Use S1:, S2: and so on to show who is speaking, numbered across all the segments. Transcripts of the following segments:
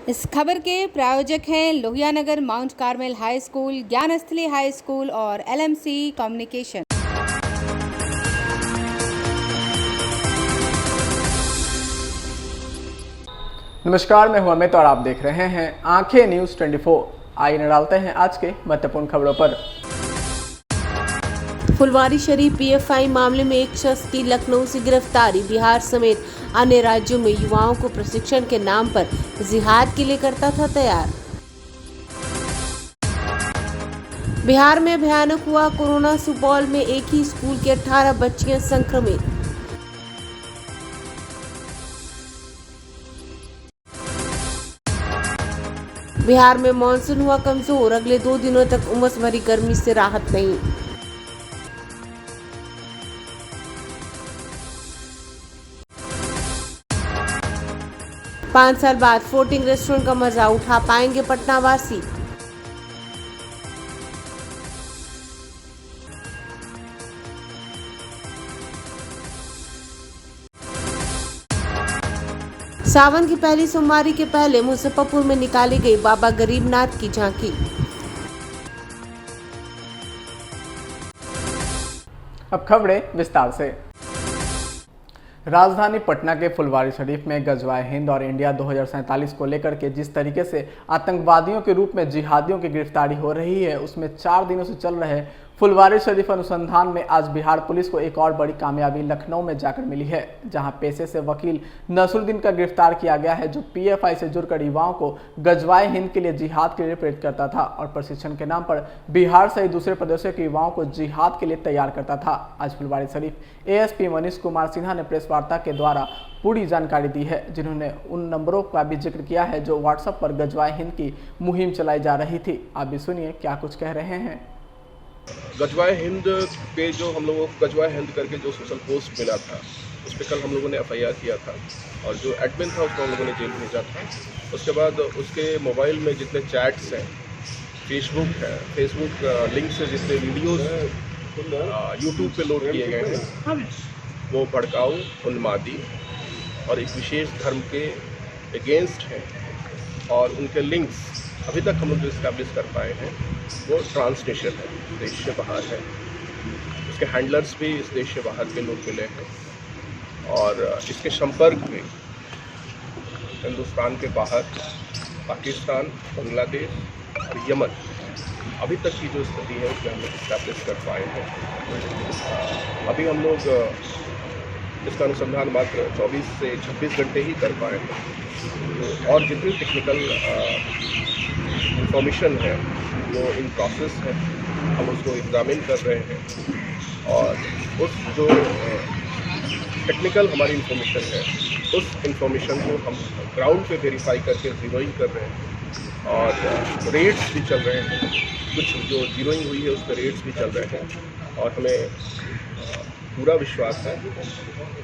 S1: इस खबर के प्रायोजक हैं Lohia Nagar Mount Carmel high school, Gyansthali high school और LMC कम्युनिकेशन।
S2: नमस्कार, मैं हूं अमित और आप देख रहे हैं आंखें न्यूज 24। आइए डालते हैं आज के महत्वपूर्ण खबरों पर।
S3: फुलवारीशरीफ PFI मामले में एक शख्स की लखनऊ से गिरफ्तारी। बिहार समेत अन्य राज्यों में युवाओं को प्रशिक्षण के नाम पर जिहाद के लिए करता था तैयार। बिहार में भयानक हुआ कोरोना। सुपौल में एक ही स्कूल की 18 बच्चियां संक्रमित। बिहार में मानसून हुआ कमजोर। अगले 2 दिनों तक उमस भरी गर्मी से राहत नहीं। पाँच साल बाद फ्लोटिंग रेस्टोरेंट का मजा उठा पाएंगे पटना वासी। सावन की पहली सोमवारी के पहले मुजफ्फरपुर में निकाली गई बाबा गरीबनाथ की झांकी।
S2: अब खबरें विस्तार से। राजधानी पटना के फुलवारीशरीफ में गजवाए हिंद और इंडिया 2047 को लेकर के जिस तरीके से आतंकवादियों के रूप में जिहादियों की गिरफ्तारी हो रही है, उसमें 4 दिनों से चल रहे फुलवारीशरीफ अनुसंधान में आज बिहार पुलिस को एक और बड़ी कामयाबी लखनऊ में जाकर मिली है, जहां पेशे से वकील नसरुद्दीन का गिरफ्तार किया गया है, जो PFI से जुड़कर युवाओं को गजवाए हिंद के लिए जिहाद के लिए प्रेरित करता था और प्रशिक्षण के नाम पर बिहार सहित दूसरे प्रदेशों के युवाओं को जिहाद के लिए तैयार करता था। आज फुलवारीशरीफ ASP मनीष कुमार सिन्हा ने प्रेस वार्ता के द्वारा पूरी जानकारी दी है, जिन्होंने उन नंबरों का भी जिक्र किया है जो व्हाट्सएप पर गजवाए हिंद की मुहिम चलाई जा रही थी। आप भी सुनिए क्या कुछ कह रहे हैं।
S4: गजवाए हिंद पे जो हम लोगों को गजवाए हिंद करके जो सोशल पोस्ट मिला था, उस पर कल हम लोगों ने FIR किया था और जो एडमिन था उसको हम लोगों ने जेल भेजा था। उसके बाद उसके मोबाइल में जितने चैट्स हैं, फेसबुक लिंक से जितने वीडियोस यूट्यूब पे लोड किए गए हैं, वो भड़काऊ, उन्मादी और एक विशेष धर्म के अगेंस्ट हैं और उनके लिंक्स अभी तक हम लोग जो इस्टेब्लिश कर पाए हैं वो ट्रांसनेशनल है, देश से बाहर है। उसके हैंडलर्स भी इस देश से बाहर के लोग मिले हैं और इसके संपर्क में हिंदुस्तान के बाहर पाकिस्तान, बांग्लादेश और यमन अभी तक की जो स्थिति है उसमें हम लोग इस्टेब्लिश कर पाए हैं। अभी हम लोग इसका अनुसंधान मात्र 24 से 26 घंटे ही कर पाए हैं और जितनी टेक्निकल इंफॉर्मेशन है वो इन प्रोसेस है, हम उसको एग्जामिन कर रहे हैं और उस जो टेक्निकल हमारी इंफॉर्मेशन है उस इंफॉर्मेशन को हम ग्राउंड पे वेरीफाई करके जीरोइंग कर रहे हैं और रेट्स भी चल रहे हैं। कुछ जो जीरोइंग हुई है उस पर रेट्स भी चल रहे हैं और हमें पूरा विश्वास है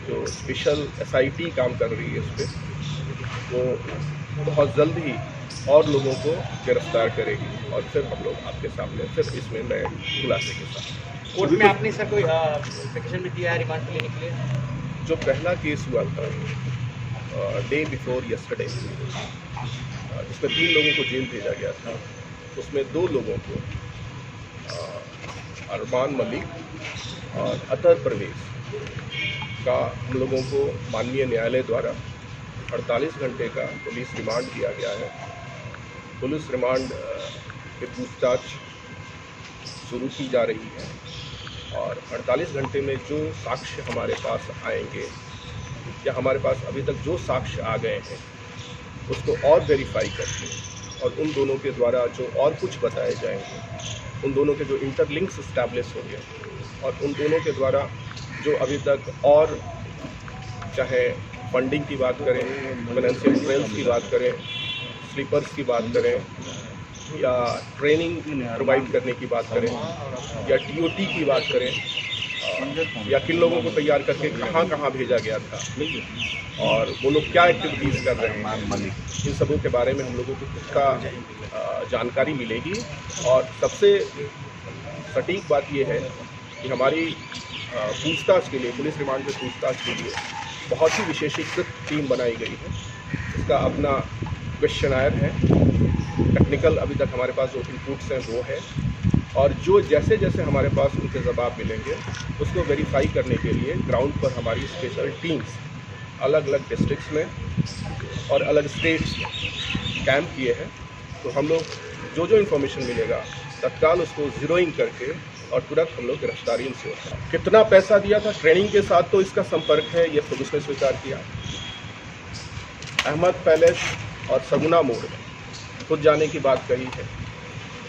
S4: जो स्पेशल SIT काम कर रही है इस पर, वो बहुत जल्द ही और लोगों को गिरफ्तार करेगी और फिर हम लोग आपके सामने फिर इसमें नए खुलासे के साथ।
S5: कोर्ट में आपने सर कोई एप्लीकेशन भी दिया है रिमांड लेने के लिए?
S4: जो पहला केस हुआ था डे बिफोर यस्टरडे, जिसमें 3 लोगों को जेल भेजा गया था, उसमें 2 लोगों को अरमान मलिक और अतर परवेज का हम लोगों को माननीय न्यायालय द्वारा 48 घंटे का पुलिस रिमांड दिया गया है। पुलिस रिमांड के पूछताछ शुरू की जा रही है और 48 घंटे में जो साक्ष्य हमारे पास आएंगे या हमारे पास अभी तक जो साक्ष्य आ गए हैं उसको और वेरीफाई करके और उन दोनों के द्वारा जो और कुछ बताए जाएंगे, उन दोनों के जो इंटरलिंक्स इस्टेब्लिश होंगे और उन दोनों के द्वारा जो अभी तक और चाहे फंडिंग की बात करें, फाइनेंशियल ट्रेल्स की बात करें, स्लीपर्स की बात करें या ट्रेनिंग प्रोवाइड करने की बात करें या TOT की बात करें या किन लोगों को तैयार करके कहाँ कहाँ भेजा गया था और वो लोग क्या एक्टिविटीज़ कर रहे हैं, इन सबों के बारे में हम लोगों को उसका जानकारी मिलेगी। और सबसे सटीक बात ये है कि हमारी पूछताछ के लिए, पुलिस रिमांड में पूछताछ के लिए बहुत ही विशेषीकृत टीम बनाई गई है। इसका अपना क्वेश्चनायर है, टेक्निकल अभी तक हमारे पास जो इनपुट्स हैं वो है, और जो जैसे जैसे हमारे पास उनके जवाब मिलेंगे उसको वेरीफाई करने के लिए ग्राउंड पर हमारी स्पेशल टीम्स अलग अलग डिस्ट्रिक्ट्स में और अलग स्टेट्स में कैंप किए हैं। तो हम लोग जो जो इन्फॉर्मेशन मिलेगा तत्काल उसको ज़ीरोइंग करके और तुरंत हम लोग गिरफ्तारी इनसे होता है। कितना पैसा दिया था ट्रेनिंग के साथ, तो इसका संपर्क है, ये पुलिस ने स्वीकार किया। अहमद पैलेस और सगुना मोड़ में खुद जाने की बात कही है,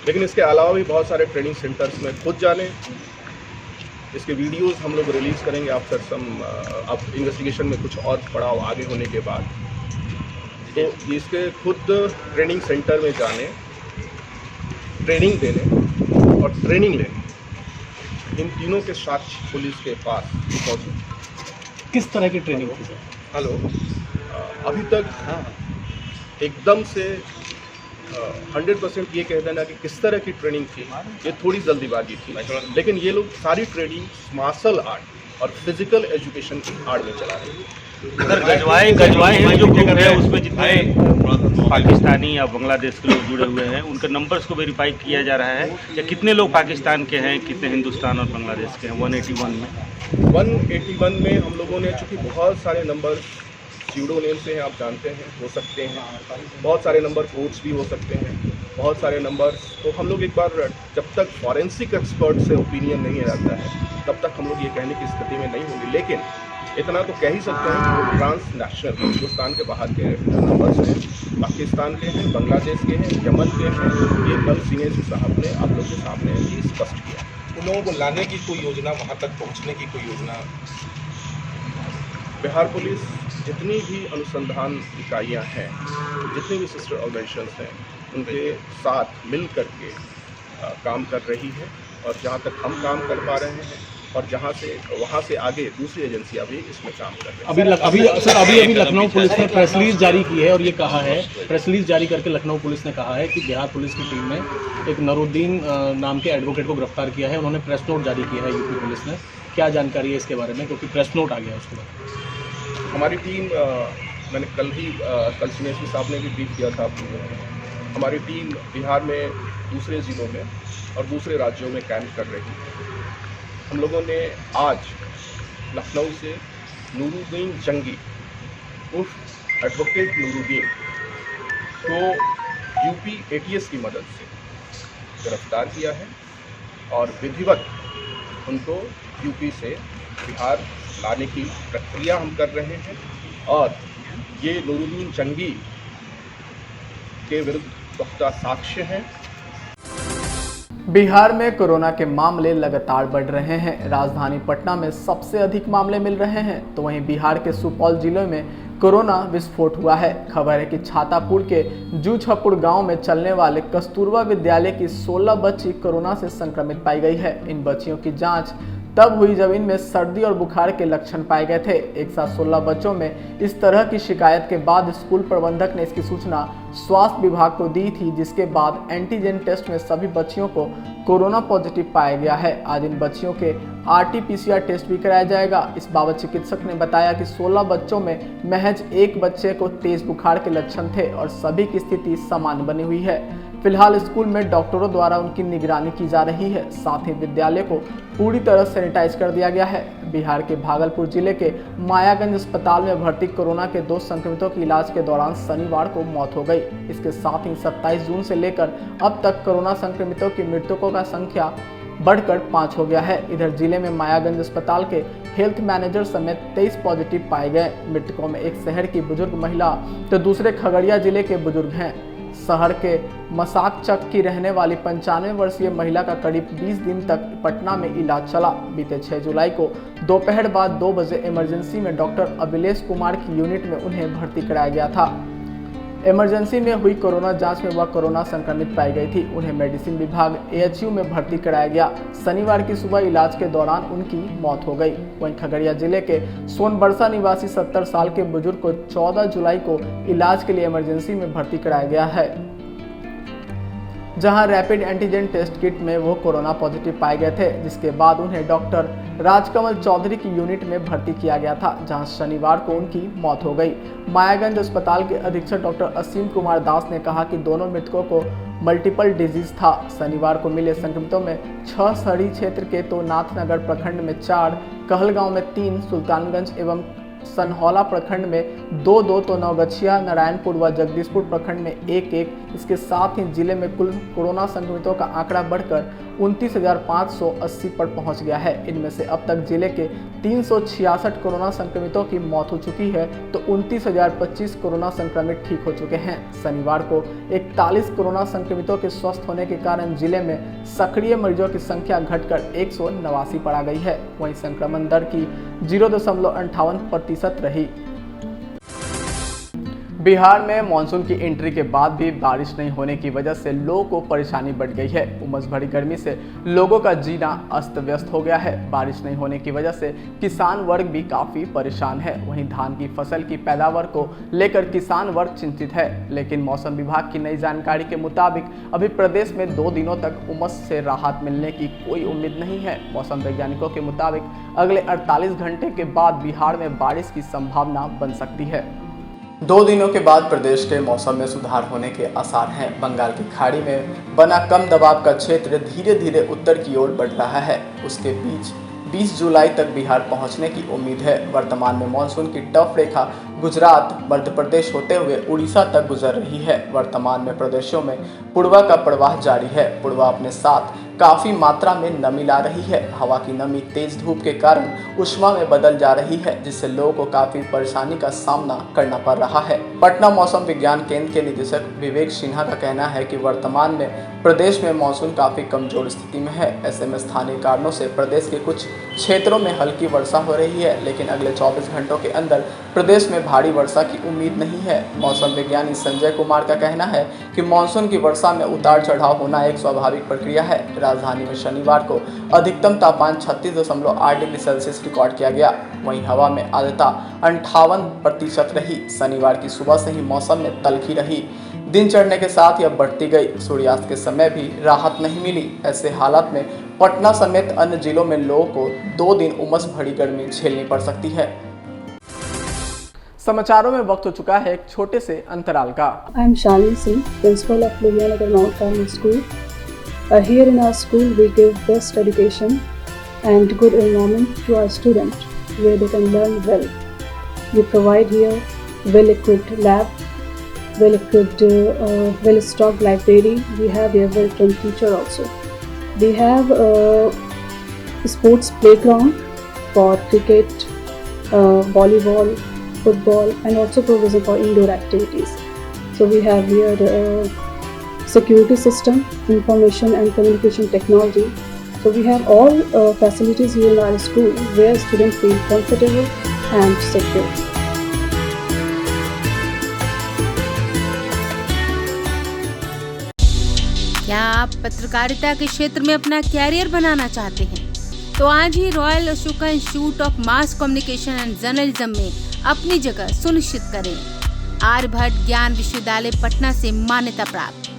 S4: लेकिन इसके अलावा भी बहुत सारे ट्रेनिंग सेंटर्स में खुद जाने, इसके वीडियोस हम लोग रिलीज़ करेंगे आफ्टर सम अब इन्वेस्टिगेशन में कुछ और पड़ाव आगे होने के बाद। तो इसके खुद ट्रेनिंग सेंटर में जाने, ट्रेनिंग देने और ट्रेनिंग लेने, इन तीनों के साथ पुलिस के पास पहुँचे।
S6: किस तरह की ट्रेनिंग थी सर?
S4: हेलो, अभी तक एकदम से 100% ये कह देना कि किस तरह की ट्रेनिंग थी, ये थोड़ी जल्दीबाजी थी, लेकिन ये लोग सारी ट्रेनिंग मार्शल आर्ट और फिजिकल एजुकेशन की आड़ में चला रहे हैं।
S7: सर, गजवाए जो ग्रुप है उसमें जितने पाकिस्तानी या बांग्लादेश के लोग जुड़े हुए हैं उनके नंबर्स को वेरीफाई किया जा रहा है, या कितने लोग पाकिस्तान के हैं, कितने हिंदुस्तान और बांग्लादेश के हैं
S4: 181 में हम लोगों ने, चूँकि बहुत सारे नंबर सीडो नेम से हैं, आप जानते हैं, हो सकते हैं, बहुत सारे नंबर कोड्स भी हो सकते हैं, बहुत सारे नंबर्स, तो हम लोग एक बार जब तक फॉरेंसिक एक्सपर्ट से ओपिनियन नहीं आता है तब तक हम लोग ये कहने की स्थिति में नहीं होंगे। लेकिन इतना तो कह ही सकते हैं कि वो ट्रांसनेशनल हिंदुस्तान के बाहर के नंबर्स हैं, पाकिस्तान के हैं, बांग्लादेश के हैं, यमन के हैं। ये कल सीएसपी साहब ने आप लोग के सामने ही स्पष्ट किया।
S8: उन लोगों को लाने की कोई योजना, वहाँ तक पहुँचने की कोई योजना?
S4: बिहार पुलिस जितनी भी अनुसंधान इकाइयाँ हैं, जितनी भी सिस्टर ऑर्गेनाइजेशंस हैं, उनके साथ मिल करके काम कर रही है, और जहाँ तक हम काम कर पा रहे हैं और वहाँ से आगे दूसरी एजेंसियाँ भी इसमें काम कर रही हैं।
S6: अभी लखनऊ पुलिस ने प्रेस रिलीज जारी की है और ये कहा है, प्रेस रिलीज जारी करके लखनऊ पुलिस ने कहा है कि बिहार पुलिस की टीम ने एक नरूद्दीन नाम के एडवोकेट को गिरफ्तार किया है। उन्होंने प्रेस नोट जारी किया है यूपी पुलिस ने। क्या जानकारी है इसके बारे में, क्योंकि प्रेस नोट आ गया उसके बाद?
S4: हमारी टीम, मैंने कल सीएसपी साहब ने भी ब्रीफ किया था आप लोगों को, हमारी टीम बिहार में दूसरे ज़िलों में और दूसरे राज्यों में कैंप कर रही है। हम लोगों ने आज लखनऊ से नूरुद्दीन जंगी उर्फ एडवोकेट नूरुद्दीन को यूपी ATS की मदद से गिरफ्तार किया है और विधिवत उनको यूपी से बिहार लाने की प्रक्रिया हम कर रहे हैं। और ये नूरुद्दीन जंगी के विरुद्ध पुख्ता साक्ष्य हैं।
S2: बिहार में कोरोना के मामले लगातार बढ़ रहे हैं। राजधानी पटना में सबसे अधिक मामले मिल रहे हैं, तो वहीं बिहार के सुपौल जिले में कोरोना विस्फोट हुआ है। खबर है कि छातापुर के जूझपुर गांव में चलने वाले कस्तूरबा विद्यालय की 16 बच्ची कोरोना से संक्रमित पाई गई है। इन बच्चियों की जांच तब हुई जब इनमें सर्दी और बुखार के लक्षण पाए गए थे। एक साथ 16 बच्चों में इस तरह की शिकायत के बाद स्कूल प्रबंधक ने इसकी सूचना स्वास्थ्य विभाग को दी थी, जिसके बाद एंटीजन टेस्ट में सभी बच्चियों को कोरोना पॉजिटिव पाया गया है। आज इन बच्चियों के RT-PCR टेस्ट भी कराया जाएगा। इस बाबत चिकित्सक ने बताया कि 16 बच्चों में महज एक बच्चे को तेज बुखार के लक्षण थे और सभी की स्थिति सामान्य बनी हुई है। फिलहाल स्कूल में डॉक्टरों द्वारा उनकी निगरानी की जा रही है। साथ ही विद्यालय को पूरी तरह सैनिटाइज कर दिया गया है। बिहार के भागलपुर जिले के मायागंज अस्पताल में भर्ती कोरोना के 2 संक्रमितों की इलाज के दौरान शनिवार को मौत हो गई। इसके साथ ही 27 जून से लेकर अब तक कोरोना संक्रमितों की मृतकों का संख्या बढ़कर 5 हो गया है। इधर जिले में मायागंज अस्पताल के हेल्थ मैनेजर समेत 23 पॉजिटिव पाए गए। मृतकों में एक शहर की बुजुर्ग महिला तो दूसरे खगड़िया जिले के बुजुर्ग हैं। शहर के मसाकचक की रहने वाली 95 वर्षीय महिला का करीब 20 दिन तक पटना में इलाज चला। बीते 6 जुलाई को दोपहर बाद 2 बजे इमरजेंसी में डॉक्टर अभिलेश कुमार की यूनिट में उन्हें भर्ती कराया गया था। इमरजेंसी में हुई कोरोना जांच में वह कोरोना संक्रमित पाई गई थी। उन्हें मेडिसिन विभाग AHU में भर्ती कराया गया। शनिवार की सुबह इलाज के दौरान उनकी मौत हो गई। वहीं खगड़िया जिले के सोनबरसा निवासी 70 साल के बुजुर्ग को 14 जुलाई को इलाज के लिए इमरजेंसी में भर्ती कराया गया है, जहां रैपिड एंटीजन टेस्ट किट में वो कोरोना पॉजिटिव पाए गए थे, जिसके बाद उन्हें डॉक्टर राजकमल चौधरी की यूनिट में भर्ती किया गया था, जहां शनिवार को उनकी मौत हो गई। मायागंज अस्पताल के अधीक्षक डॉक्टर असीम कुमार दास ने कहा कि दोनों मृतकों को मल्टीपल डिजीज था। शनिवार को मिले संक्रमितों में 6 शहरी क्षेत्र के तो नाथनगर प्रखंड में 4, कहलगांव में 3, सुल्तानगंज एवं सनहौला प्रखंड में 2 तो नवगछिया, नारायणपुर व जगदीशपुर प्रखंड में 1। इसके साथ ही जिले में कुल कोरोना संक्रमितों का आंकड़ा बढ़कर 29,580 पर पहुंच गया है। इनमें से अब तक जिले के 366 कोरोना संक्रमितों की मौत हो चुकी है तो 29,025 कोरोना संक्रमित ठीक हो चुके हैं। शनिवार को 41 कोरोना संक्रमितों के स्वस्थ होने के कारण जिले में सक्रिय मरीजों की संख्या घटकर 189 पर आ गई है। वहीं संक्रमण दर की 0.58% रही। बिहार में मानसून की एंट्री के बाद भी बारिश नहीं होने की वजह से लोगों को परेशानी बढ़ गई है। उमस भरी गर्मी से लोगों का जीना अस्त व्यस्त हो गया है। बारिश नहीं होने की वजह से किसान वर्ग भी काफ़ी परेशान है। वहीं धान की फसल की पैदावार को लेकर किसान वर्ग चिंतित है, लेकिन मौसम विभाग की नई जानकारी के मुताबिक अभी प्रदेश में 2 दिनों तक उमस से राहत मिलने की कोई उम्मीद नहीं है। मौसम वैज्ञानिकों के मुताबिक अगले 48 घंटे के बाद बिहार में बारिश की संभावना बन सकती है। 2 दिनों के बाद प्रदेश के मौसम में सुधार होने के आसार हैं। बंगाल की खाड़ी में बना कम दबाव का क्षेत्र धीरे धीरे उत्तर की ओर बढ़ रहा है। उसके बीच 20 जुलाई तक बिहार पहुंचने की उम्मीद है। वर्तमान में मानसून की टफ रेखा गुजरात, मध्य प्रदेश होते हुए उड़ीसा तक गुजर रही है। वर्तमान में प्रदेशों में पूर्वा का प्रवाह जारी है। पूर्वा अपने साथ काफ़ी मात्रा में नमी ला रही है। हवा की नमी तेज धूप के कारण उष्मा में बदल जा रही है, जिससे लोगों को काफ़ी परेशानी का सामना करना पड़ रहा है। पटना मौसम विज्ञान केंद्र के निदेशक विवेक सिन्हा का कहना है कि वर्तमान में प्रदेश में मानसून काफ़ी कमजोर स्थिति में है। ऐसे में स्थानीय कारणों से प्रदेश के कुछ क्षेत्रों में हल्की वर्षा हो रही है, लेकिन अगले 24 घंटों के अंदर प्रदेश में भारी वर्षा की उम्मीद नहीं है। मौसम विज्ञानी संजय कुमार का कहना है कि मानसून की वर्षा में उतार चढ़ाव होना एक स्वाभाविक प्रक्रिया है। राजधानी में शनिवार को अधिकतम तापमान 36.8 डिग्री सेल्सियस रिकॉर्ड किया गया। वहीं हवा में आर्द्रता 58% रही। शनिवार की सुबह से ही मौसम में तल्खी रही। दिन चढ़ने के साथ यह बढ़ती गई। सूर्यास्त के समय भी राहत नहीं मिली। ऐसे हालात में पटना समेत अन्य जिलों में लोगों को 2 दिन उमस भरी गर्मी झेलनी पड़ सकती है। समाचारों में वक्त हो चुका है एक छोटे से अंतराल का।
S9: I am Shalini Singh, principal of Lohianagar Mount Carmel School. Here in our school, we give best education and good environment to our students, where they can learn well. We provide here well-equipped lab, well-equipped, well-stocked library. We have here well-trained teacher also. We have a sports playground for cricket, volleyball, football, and also provision for indoor activities. So we have here security system, information and communication technology. So we have all facilities here in our school where students feel comfortable and secure.
S1: क्या आप पत्रकारिता के क्षेत्र में अपना career बनाना चाहते हैं? तो आज ही royal Ashoka institute of mass communication and journalism में अपनी जगह सुनिश्चित करें। आर्यभट्ट ज्ञान विश्वविद्यालय पटना से मान्यता प्राप्त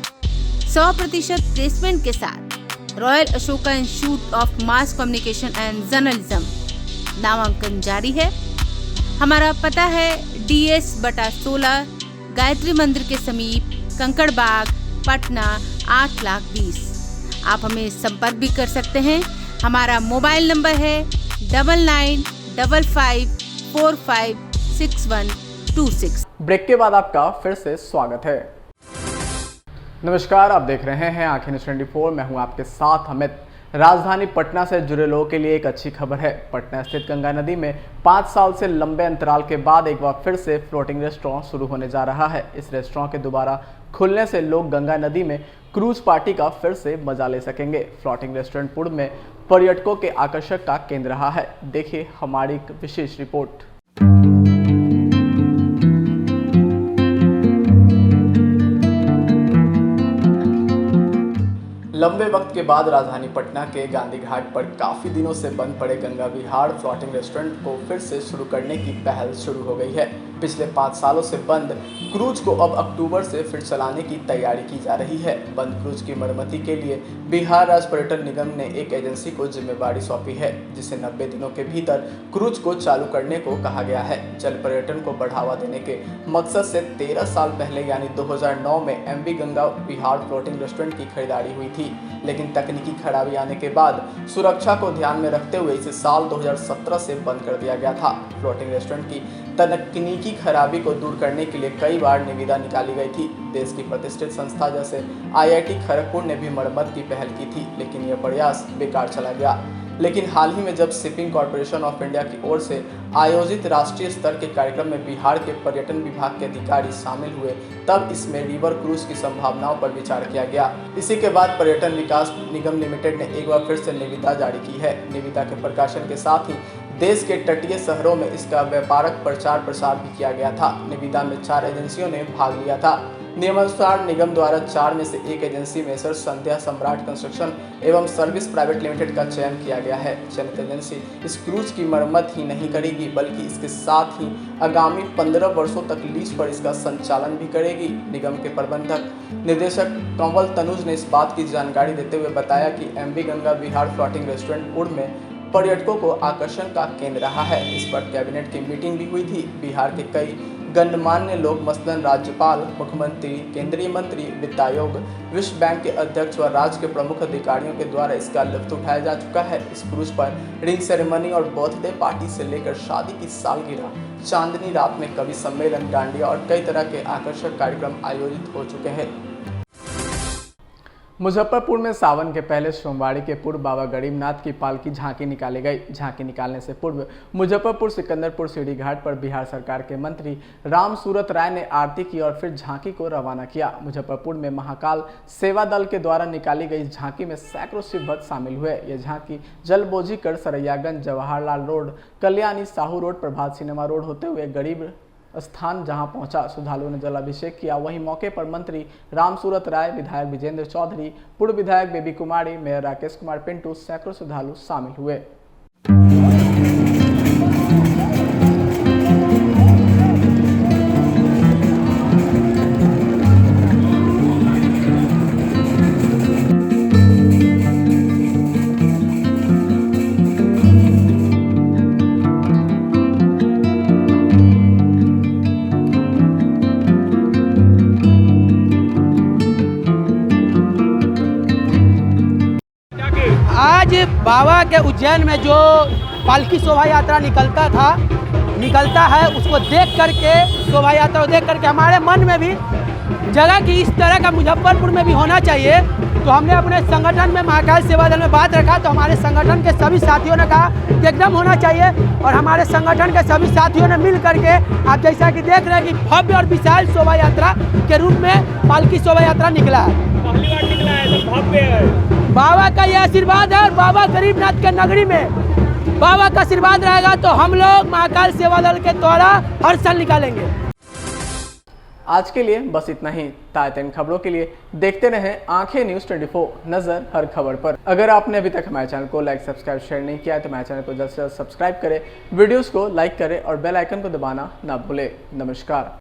S1: 100% प्लेसमेंट के साथ royal Ashoka institute of mass communication and journalism नामांकन जारी है। हमारा पता है DS/16 गायत्री मंदिर के समीप, कंकड़ बाग, पटना 8,20,000। आप हमें संपर्क भी कर सकते हैं। हमारा मोबाइल नंबर है 9955456126।
S2: ब्रेक के बाद आपका फिर से स्वागत है। नमस्कार, आप देख रहे हैं आंखें न्यूज़ 24। मैं हूं आपके साथ अमित। राजधानी पटना से जुड़े लोगों के लिए एक अच्छी खबर है। पटना स्थित गंगा नदी में 5 साल से लंबे अंतराल के बाद एक बार फिर से फ्लोटिंग रेस्टोरेंट शुरू होने जा रहा है। इस रेस्टोरेंट के दोबारा खुलने से लोग गंगा नदी में क्रूज पार्टी का फिर से मजा ले सकेंगे। फ्लोटिंग रेस्टोरेंट पूर्व में पर्यटकों के आकर्षक का केंद्र रहा है। देखिए हमारी एक विशेष रिपोर्ट। लंबे वक्त के बाद राजधानी पटना के गांधी घाट पर काफ़ी दिनों से बंद पड़े गंगा विहार फ्लोटिंग रेस्टोरेंट को फिर से शुरू करने की पहल शुरू हो गई है। पिछले 5 सालों से बंद क्रूज को अब अक्टूबर से फिर चलाने की तैयारी की जा रही है। बंद क्रूज की मरम्मति के लिए बिहार राज्य पर्यटन निगम ने एक एजेंसी को जिम्मेदारी सौंपी है, जिसे 90 दिनों के भीतर क्रूज को चालू करने को कहा गया है। जल पर्यटन को बढ़ावा देने के मकसद से 13 साल पहले यानी 2009 में एमवी गंगा विहार फ्लोटिंग रेस्टोरेंट की खरीदारी हुई थी, लेकिन तकनीकी खराबी आने के बाद सुरक्षा को ध्यान में रखते हुए इसे साल 2017 से बंद कर दिया गया था। फ्लोटिंग रेस्टोरेंट की तकनीकी खराबी को दूर करने के लिए कई बार निविदा निकाली गई थी। देश की प्रतिष्ठित संस्था जैसे IIT खड़गपुर ने भी मरम्मत की पहल की थी, लेकिन यह प्रयास बेकार चला गया। लेकिन हाल ही में जब शिपिंग कॉरपोरेशन ऑफ इंडिया की ओर से आयोजित राष्ट्रीय स्तर के कार्यक्रम में बिहार के पर्यटन विभाग के अधिकारी शामिल हुए, तब इसमें रिवर क्रूज की संभावनाओं पर विचार किया गया। इसी के बाद पर्यटन विकास निगम लिमिटेड ने एक बार फिर से निविदा जारी की है। निविदा के प्रकाशन के साथ ही देश के तटीय शहरों में इसका व्यापक प्रचार प्रसार भी किया गया था। निविदा में 4 एजेंसियों ने भाग लिया था। नियमानुसार निगम द्वारा 4 में से एक एजेंसी में सर संध्या सम्राट कंस्ट्रक्शन एवं सर्विस प्राइवेट लिमिटेड का चयन किया गया है। चयनित एजेंसी इस क्रूज की मरम्मत ही नहीं करेगी, बल्कि इसके साथ ही आगामी 15 वर्षों तक लीज पर इसका संचालन भी करेगी। निगम के प्रबंधक निदेशक कंवल तनुज ने इस बात की जानकारी देते हुए बताया कि एमवी गंगा विहार फ्लोटिंग रेस्टोरेंट पूर्व में पर्यटकों को आकर्षण का केंद्र रहा है। इस पर कैबिनेट की मीटिंग भी हुई थी। बिहार के कई गणमान्य लोग मसलन राज्यपाल, मुख्यमंत्री, केंद्रीय मंत्री, वित्त आयोग, विश्व बैंक के अध्यक्ष व राज्य के प्रमुख अधिकारियों के द्वारा इसका लुत्फ उठाया जा चुका है। इस क्रूज पर रिंग सेरेमनी और बर्थडे पार्टी से लेकर शादी की सालगिरह, चांदनी रात में कवि सम्मेलन, डांडिया और कई तरह के आकर्षक कार्यक्रम आयोजित हो चुके हैं। मुजफ्फरपुर में सावन के पहले सोमवार के पूर्व बाबा गरीबनाथ की पालकी झांकी निकाली गई। झांकी निकालने से पूर्व मुजफ्फरपुर सिकंदरपुर सीढ़ी घाट पर बिहार सरकार के मंत्री राम सूरत राय ने आरती की और फिर झांकी को रवाना किया। मुजफ्फरपुर में महाकाल सेवा दल के द्वारा निकाली गई झांकी में सैकड़ों शिव भक्त शामिल हुए। यह झांकी जलबोझीगढ़, सरैयागंज, जवाहरलाल रोड, कल्याणी, साहू रोड, प्रभात सिनेमा रोड होते हुए गरीब स्थान जहां पहुंचा। श्रद्धालुओं ने जलाभिषेक किया। वहीं मौके पर मंत्री राम सूरत राय, विधायक विजेंद्र चौधरी, पूर्व विधायक बेबी कुमारी, मेयर राकेश कुमार पिंटू, सैकड़ों श्रद्धालु शामिल हुए।
S5: आज बाबा के उज्जैन में जो पालकी शोभा यात्रा निकलता है, उसको देख करके, शोभा यात्रा को देख करके हमारे मन में भी जगह कि इस तरह का मुजफ्फरपुर में भी होना चाहिए। तो हमने अपने संगठन में महाकाल सेवा दल में बात रखा, तो हमारे संगठन के सभी साथियों ने कहा कि एकदम होना चाहिए। और हमारे संगठन के सभी साथियों ने मिल करके, आप जैसा कि देख रहे हैं कि भव्य और विशाल शोभा यात्रा के रूप में पालकी शोभा यात्रा निकला है। पहली बार निकला है तो भव्य है। बाबा का यह आशीर्वाद है और बाबा गरीबनाथ के नगरी में बाबा का आशीर्वाद रहेगा तो हम लोग महाकाल सेवा दल के द्वारा हर साल निकालेंगे।
S2: आज के लिए बस इतना ही। ताज़ा खबरों के लिए देखते रहें आंखें न्यूज़ 24, नजर हर खबर पर। अगर आपने अभी तक हमारे चैनल को लाइक, सब्सक्राइब, शेयर नहीं किया है तो हमारे चैनल को जल्द से जल्द सब्सक्राइब करें, वीडियोस को लाइक करें और बेल आइकन को दबाना ना भूलें। नमस्कार।